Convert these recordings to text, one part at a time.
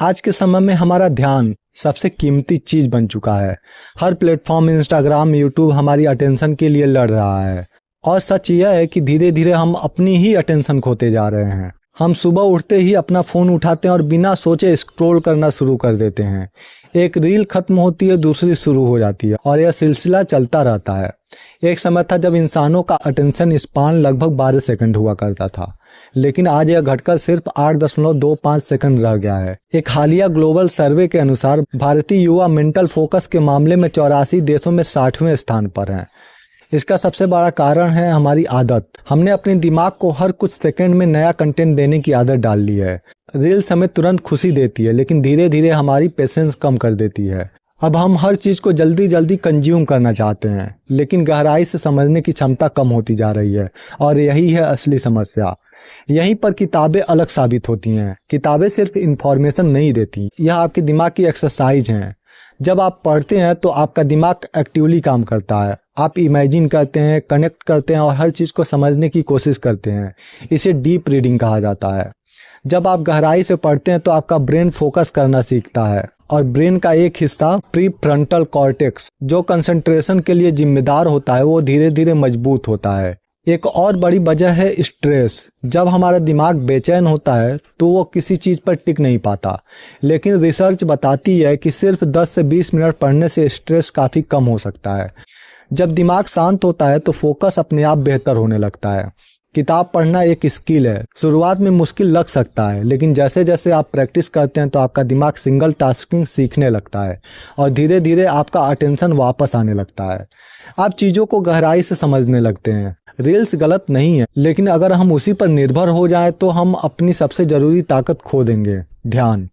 आज के समय में हमारा ध्यान सबसे कीमती चीज बन चुका है। हर प्लेटफॉर्म इंस्टाग्राम, यूट्यूब हमारी अटेंशन के लिए लड़ रहा है। और सच यह है कि धीरे धीरे हम अपनी ही अटेंशन खोते जा रहे हैं। हम सुबह उठते ही अपना फ़ोन उठाते हैं और बिना सोचे स्क्रॉल करना शुरू कर देते हैं। एक रील खत्म होती है, दूसरी शुरू हो जाती है और यह सिलसिला चलता रहता है। एक समय था जब इंसानों का अटेंशन स्पान लगभग 12 सेकंड हुआ करता था, लेकिन आज यह घटकर सिर्फ 8.25 सेकंड रह गया है। एक हालिया ग्लोबल सर्वे के अनुसार भारतीय युवा मेंटल फोकस के मामले में 84 देशों में 60वें स्थान पर हैं। इसका सबसे बड़ा कारण है हमारी आदत। हमने अपने दिमाग को हर कुछ सेकंड में नया कंटेंट देने की आदत डाल ली है। रील्स हमें तुरंत खुशी देती है, लेकिन धीरे धीरे हमारी पेशेंस कम कर देती है। अब हम हर चीज़ को जल्दी जल्दी कंज्यूम करना चाहते हैं, लेकिन गहराई से समझने की क्षमता कम होती जा रही है और यही है असली समस्या। यहीं पर किताबें अलग साबित होती हैं। किताबें सिर्फ इंफॉर्मेशन नहीं देती, यह आपके दिमाग की एक्सरसाइज हैं। जब आप पढ़ते हैं तो आपका दिमाग एक्टिवली काम करता है। आप इमेजिन करते हैं, कनेक्ट करते हैं और हर चीज़ को समझने की कोशिश करते हैं। इसे डीप रीडिंग कहा जाता है। जब आप गहराई से पढ़ते हैं तो आपका ब्रेन फोकस करना सीखता है और ब्रेन का एक हिस्सा प्रीफ्रंटल कॉर्टेक्स, जो कंसंट्रेशन के लिए जिम्मेदार होता है, वो धीरे धीरे मजबूत होता है। एक और बड़ी वजह है स्ट्रेस। जब हमारा दिमाग बेचैन होता है तो वो किसी चीज़ पर टिक नहीं पाता, लेकिन रिसर्च बताती है कि सिर्फ 10 से 20 मिनट पढ़ने से स्ट्रेस काफ़ी कम हो सकता है। जब दिमाग शांत होता है तो फोकस अपने आप बेहतर होने लगता है। किताब पढ़ना एक स्किल है। शुरुआत में मुश्किल लग सकता है, लेकिन जैसे जैसे आप प्रैक्टिस करते हैं तो आपका दिमाग सिंगल टास्किंग सीखने लगता है और धीरे धीरे आपका अटेंशन वापस आने लगता है। आप चीज़ों को गहराई से समझने लगते हैं। रील्स गलत नहीं है, लेकिन अगर हम उसी पर निर्भर हो जाएं तो हम अपनी सबसे ज़रूरी ताकत खो देंगे, ध्यान।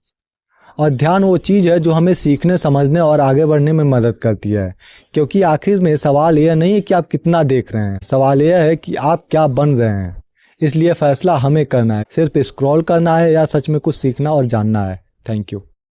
और ध्यान वो चीज़ है जो हमें सीखने, समझने और आगे बढ़ने में मदद करती है। क्योंकि आखिर में सवाल यह नहीं है कि आप कितना देख रहे हैं, सवाल यह है कि आप क्या बन रहे हैं। इसलिए फैसला हमें करना है, सिर्फ स्क्रॉल करना है या सच में कुछ सीखना और जानना है। Thank you.